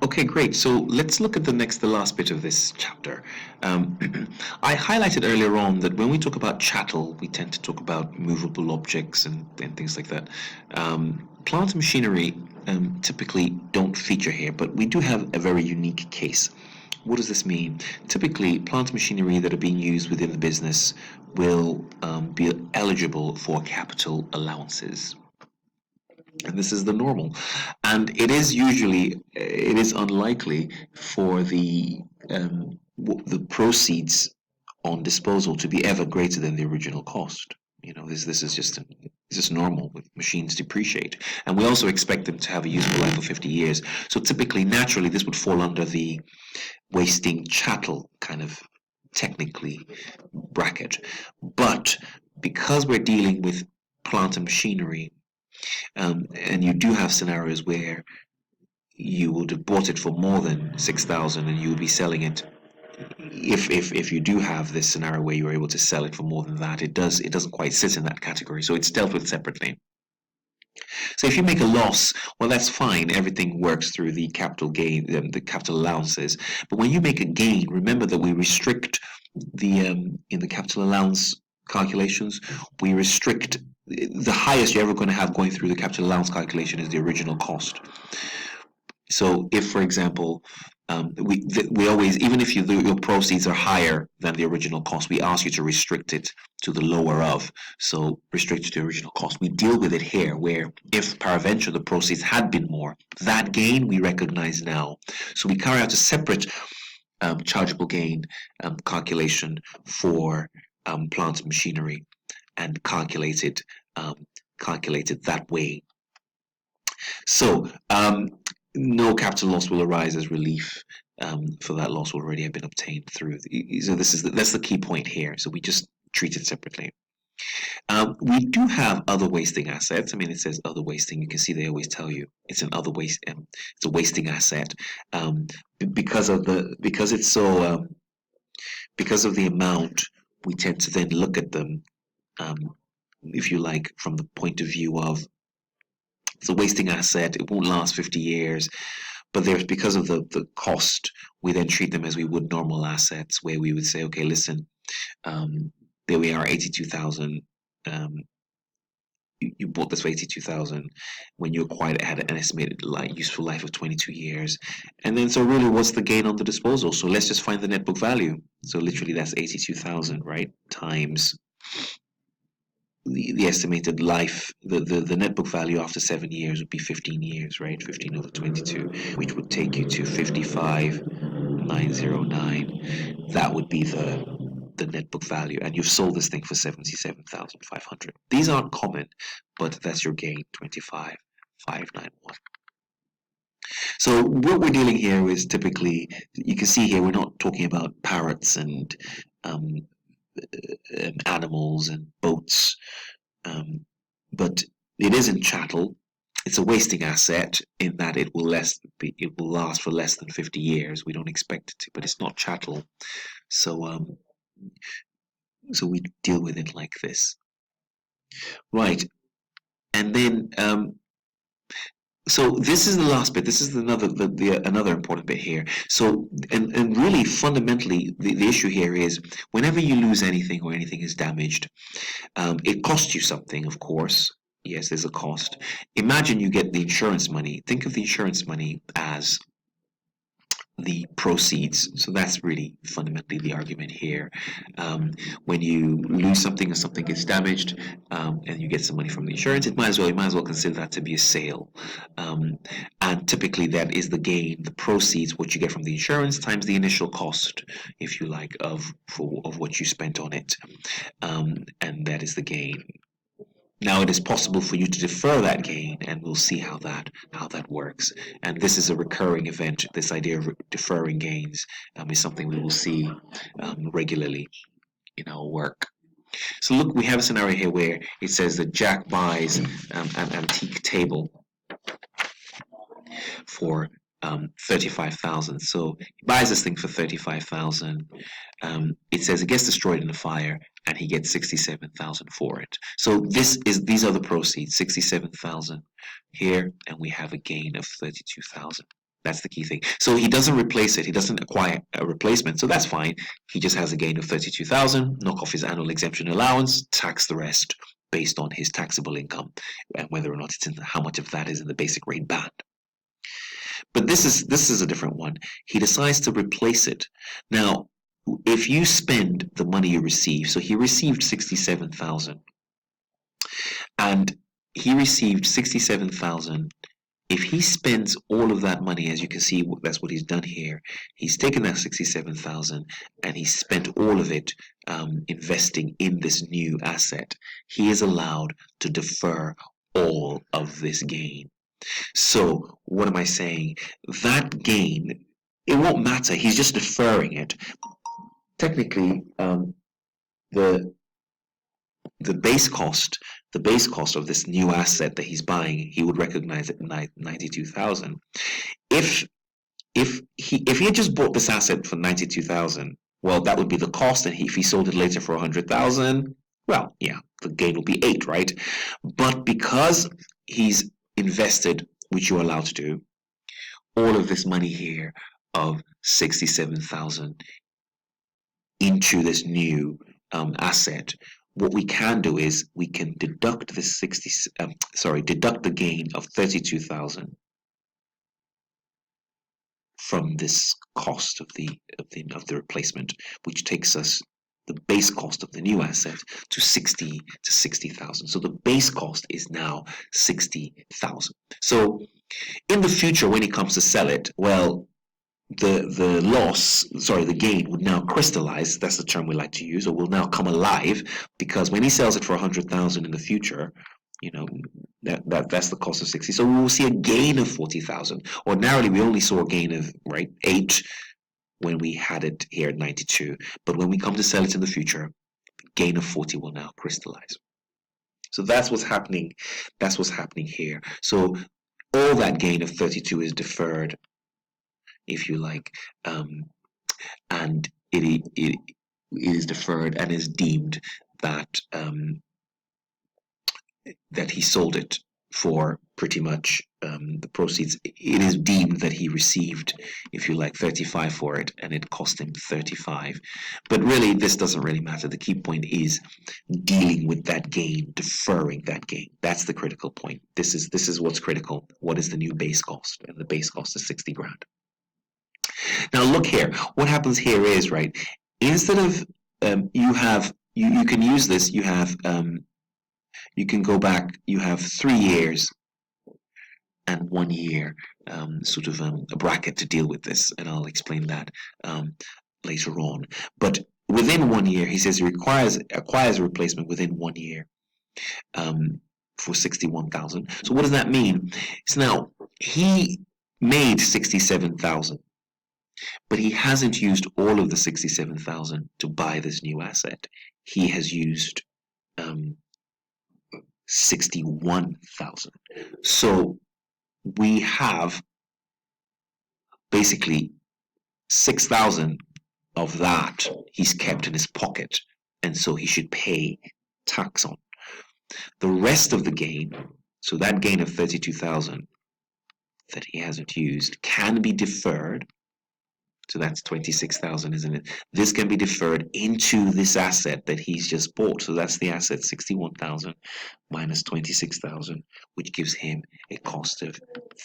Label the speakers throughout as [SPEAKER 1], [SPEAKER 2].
[SPEAKER 1] Okay, great. So let's look at the last bit of this chapter. Um, I highlighted earlier on that when we talk about chattel, we tend to talk about movable objects and things like that. Plant machinery typically don't feature here, but we do have a very unique case. What does this mean? Typically, plant machinery that are being used within the business will be eligible for capital allowances. And this is the normal, and it is unlikely for the proceeds on disposal to be ever greater than the original cost. This is just normal. With machines depreciate, and we also expect them to have a useful life of 50 years. So typically, naturally, this would fall under the wasting chattel kind of technically bracket. But because we're dealing with plant and machinery, and you do have scenarios where you would have bought it for more than 6,000 and you would be selling it. If you do have this scenario where you're able to sell it for more than that, it doesn't quite sit in that category, so it's dealt with separately. So if you make a loss, well, that's fine. Everything works through the capital gain, the capital allowances. But when you make a gain, remember that we restrict in the capital allowance calculations, we restrict the highest you're ever going to have going through the capital allowance calculation is the original cost. So if, for example, we always, even if your proceeds are higher than the original cost, we ask you to restrict it to the lower of. So restrict to the original cost. We deal with it here, where if peradventure the proceeds had been more, that gain we recognize now. So we carry out a separate chargeable gain calculation for plant and machinery, and calculated that way. So no capital loss will arise as relief for that loss already have been obtained through. So that's the key point here. So we just treat it separately. We do have other wasting assets. I mean, it says other wasting. You can see they always tell you it's an other waste. It's a wasting asset because of the amount. We tend to then look at them, if you like, from the point of view of it's a wasting asset. It won't last 50 years. But because of the cost, we then treat them as we would normal assets, where we would say, okay, listen, there we are, 82,000. You bought this for 82,000 when you acquired it, had an estimated useful life of 22 years. And then, so really, what's the gain on the disposal? So let's just find the net book value. So literally, that's 82,000, right? Times the estimated life, the net book value after 7 years would be 15 years, right? 15 over 22, which would take you to 55,909. That would be the net book value, and you've sold this thing for 77,500. These aren't common, but that's your gain, 25,591. So what we're dealing here is typically, you can see here, we're not talking about parrots and animals and boats, but it isn't chattel. It's a wasting asset in that it will last for less than 50 years. We don't expect it to, but it's not chattel. So we deal with it like this, right? And then so this is the last bit. This is another important bit here. So and really fundamentally, the issue here is whenever you lose anything or anything is damaged, it costs you something, of course. Yes, there's a cost. Imagine you get the insurance money. Think of the insurance money as the proceeds. So that's really fundamentally the argument here. When you lose something or something gets damaged, and you get some money from the insurance, you might as well consider that to be a sale. And typically that is the gain, the proceeds, what you get from the insurance times the initial cost, if you like, of what you spent on it. And that is the gain. Now it is possible for you to defer that gain, and we'll see how that works. And this is a recurring event. This idea of deferring gains is something we will see regularly in our work. So look, we have a scenario here where it says that Jack buys an antique table for 35,000. So he buys this thing for 35,000. It says it gets destroyed in a fire, and he gets 67,000 for it. So these are the proceeds, 67,000 here, and we have a gain of 32,000. That's the key thing. So he doesn't replace it. He doesn't acquire a replacement. So that's fine. He just has a gain of 32,000, knock off his annual exemption allowance, tax the rest based on his taxable income and whether or not it's in how much of that is in the basic rate band. But this is a different one. He decides to replace it. Now, if you spend the money you receive, so he received 67,000, and he received 67,000. If he spends all of that money, as you can see, that's what he's done here. He's taken that 67,000 and he spent all of it investing in this new asset. He is allowed to defer all of this gain. So what am I saying? That gain, it won't matter. He's just deferring it. Technically, the base cost of this new asset that he's buying, he would recognize it at 92,000. If he had just bought this asset for 92,000, well, that would be the cost, and if he sold it later for 100,000, well, yeah, the gain will be 8, right? But because he's invested, which you're allowed to do, all of this money here of 67,000 into this new asset, what we can do is we can deduct this deduct the gain of 32,000 from this cost of the replacement, which takes us the base cost of the new asset to 60,000. So the base cost is now 60,000. So in the future, when he comes to sell it, well, the gain would now crystallize. That's the term we like to use, or will now come alive, because when he sells it for 100,000 in the future, you know, that's the cost of 60. So we will see a gain of 40,000. Ordinarily, we only saw a gain of 8 when we had it here at 92. But when we come to sell it in the future, the gain of 40 will now crystallize. So that's what's happening. That's what's happening here. So all that gain of 32 is deferred, if you like, and it is deferred and is deemed that that he sold it for pretty much the proceeds. It is deemed that he received, if you like, 35 for it, and it cost him 35. But really, this doesn't really matter. The key point is dealing with that gain, deferring that gain. That's the critical point. This is what's critical. What is the new base cost? And the base cost is 60 grand. Now look here. What happens here is, right, instead of you can use this. You have you can go back. You have 3 years and 1 year, sort of a bracket to deal with this, and I'll explain that later on. But within 1 year, he says he acquires a replacement within 1 year for 61,000. So what does that mean? So now he made 67,000. But he hasn't used all of the 67,000 to buy this new asset. He has used 61,000. So we have basically 6,000 of that he's kept in his pocket, and so he should pay tax on. The rest of the gain, so that gain of 32,000 that he hasn't used, can be deferred. So that's 26,000, isn't it? This can be deferred into this asset that he's just bought. So that's the asset, 61,000 minus 26,000, which gives him a cost of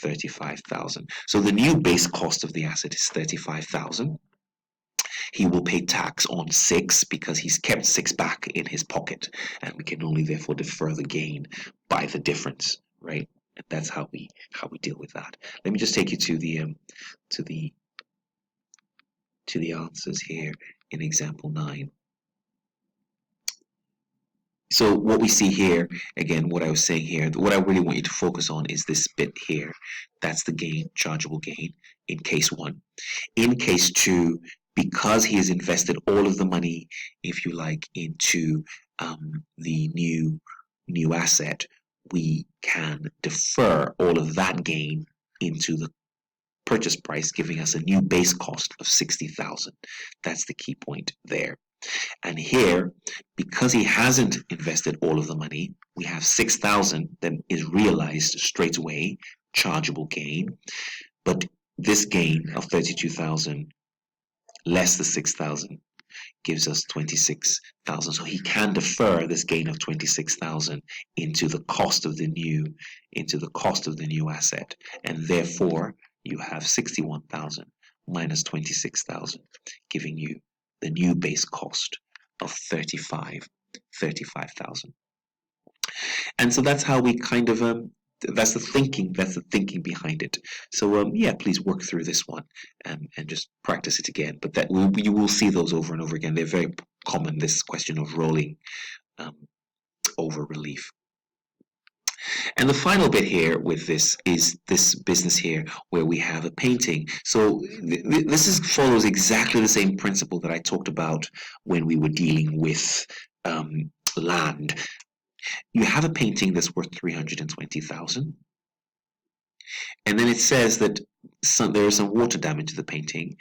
[SPEAKER 1] 35,000. So the new base cost of the asset is 35,000. He will pay tax on 6 because he's kept 6 back in his pocket, and we can only therefore defer the gain by the difference, right? And that's how we deal with that. Let me just take you to the answers here in example 9. So what we see here, again, what I was saying here, what I really want you to focus on is this bit here. That's the gain, chargeable gain, in case 1. In case 2, because he has invested all of the money, if you like, into the new asset, we can defer all of that gain into the purchase price, giving us a new base cost of 60,000. That's the key point there. And here, because he hasn't invested all of the money, we have 6,000 that is realized straight away, chargeable gain. But this gain of 32,000 less the 6,000 gives us 26,000. So he can defer this gain of 26,000 into the cost of the new asset, and therefore you have 61,000 minus 26,000, giving you the new base cost of 35,000. And so that's how we kind of that's the thinking behind it. So yeah, please work through this one and just practice it again. But that you will see those over and over again. They're very common, this question of rolling over relief. And the final bit here with this is this business here where we have a painting. So this follows exactly the same principle that I talked about when we were dealing with land. You have a painting that's worth 320,000, and then it says that there is some water damage to the painting,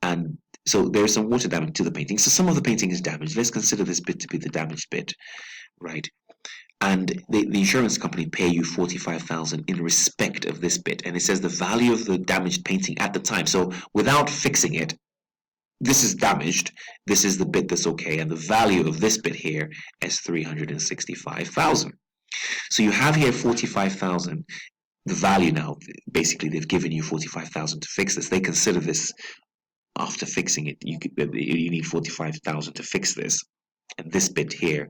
[SPEAKER 1] and so there is some water damage to the painting. So some of the painting is damaged. Let's consider this bit to be the damaged bit, right? And the insurance company pay you 45,000 in respect of this bit, and it says the value of the damaged painting at the time. So without fixing it, this is damaged, this is the bit that's okay, and the value of this bit here is 365,000. So you have here 45,000. The value now, basically, they've given you 45,000 to fix this. They consider this after fixing it. You need 45,000 to fix this, and this bit here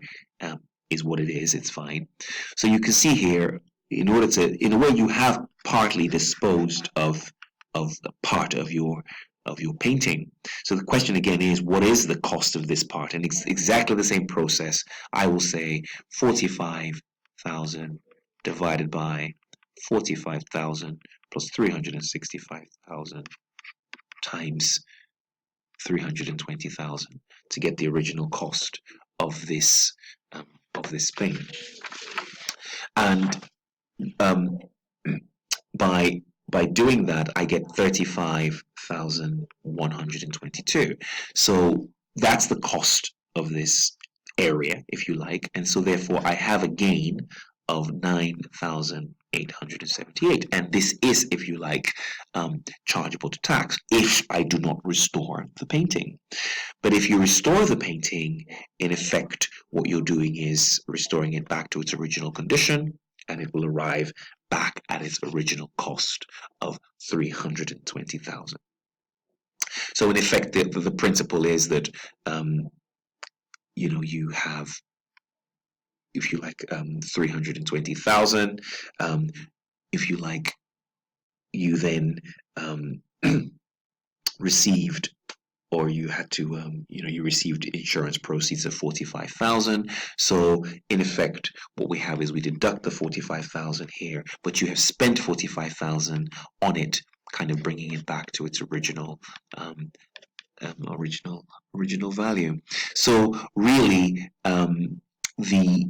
[SPEAKER 1] is what it is. It's fine. So you can see here, in a way, you have partly disposed of part of your painting. So the question again is, what is the cost of this part? And it's exactly the same process. I will say 45,000 divided by 45,000 plus 365,000 times 320,000 to get the original cost of this thing. And by doing that, I get 35,122. So that's the cost of this area, if you like, and so therefore I have a gain of 9,878, and this is, if you like, chargeable to tax if I do not restore the painting. But if you restore the painting, in effect, what you're doing is restoring it back to its original condition, and it will arrive back at its original cost of 320,000. So in effect, the principle is that you have, if you like, 320,000. If you like, you then received, or you had to, you received insurance proceeds of 45,000. So in effect, what we have is we deduct the 45,000 here, but you have spent 45,000 on it, kind of bringing it back to its original value. So really, the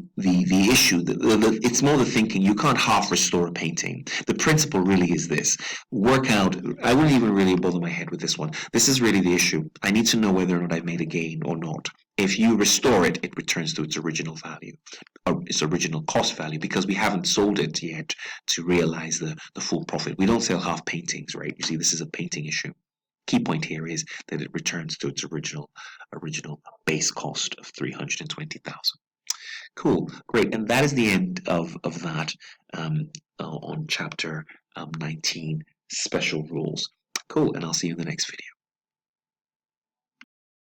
[SPEAKER 1] issue, it's more the thinking. You can't half restore a painting. The principle really is this: work out. I wouldn't even really bother my head with this one. This is really the issue. I need to know whether or not I've made a gain or not. If you restore it, it returns to its original value, or its original cost value, because we haven't sold it yet to realize the full profit. We don't sell half paintings, right? You see, this is a painting issue. Key point here is that it returns to its original base cost of 320,000. Cool, great, and that is the end of that on chapter 19, special rules. Cool, and I'll see you in the next video.